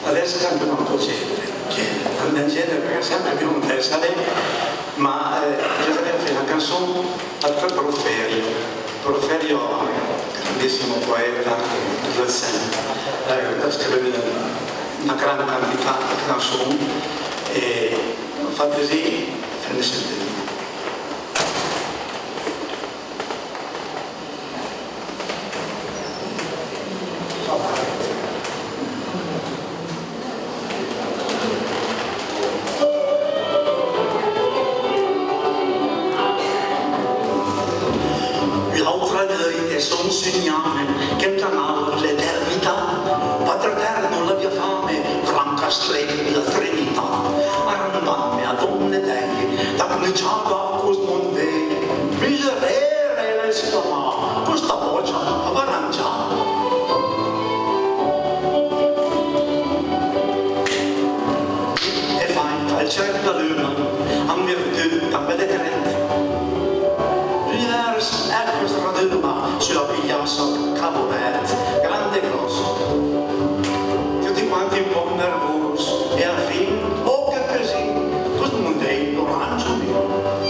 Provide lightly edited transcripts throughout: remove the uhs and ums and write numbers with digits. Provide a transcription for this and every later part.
Adesso cambiano così, nel genere perché sempre abbiamo un Tesale, ma bisogna fare una canzone a tre Porfirio, grandissimo poeta, scrive una grande quantità di canzoni e fa così, prende sempre. Son segname che canava l'eternità, Padre eterno la mia fame, branca splendida Trinità, arrambame a donne dei, da cominciava cos mondei, miserere l'esclama, questa voce avarancia. E fai al cielo da luna, a virtù da decreto. Ecco straduma sulla pigliassa cavolette, grande e grosso. Tutti quanti un po' nervosi e alla fine, oh che così, tutto il mondo è l'orange mio.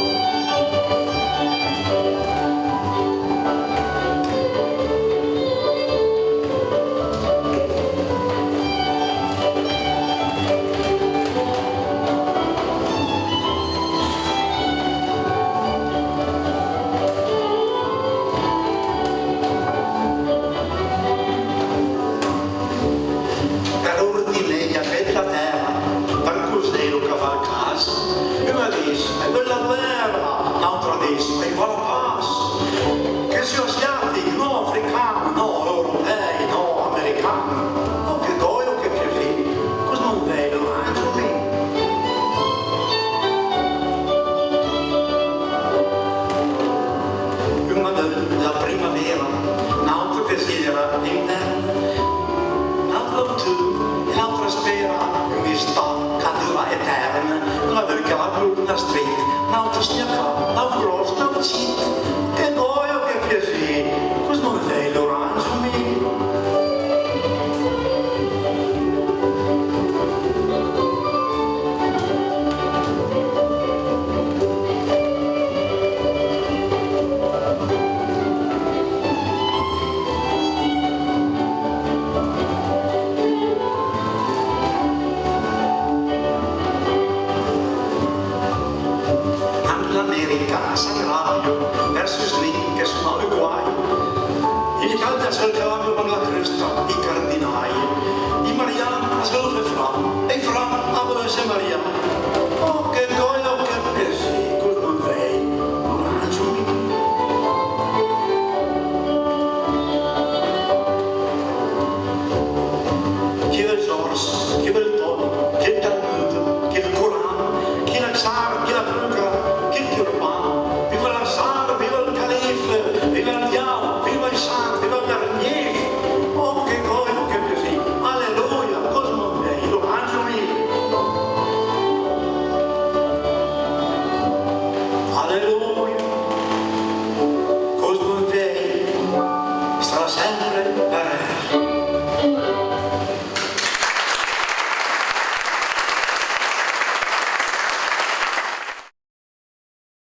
Street, nou te snel, nou groot, nou cheap.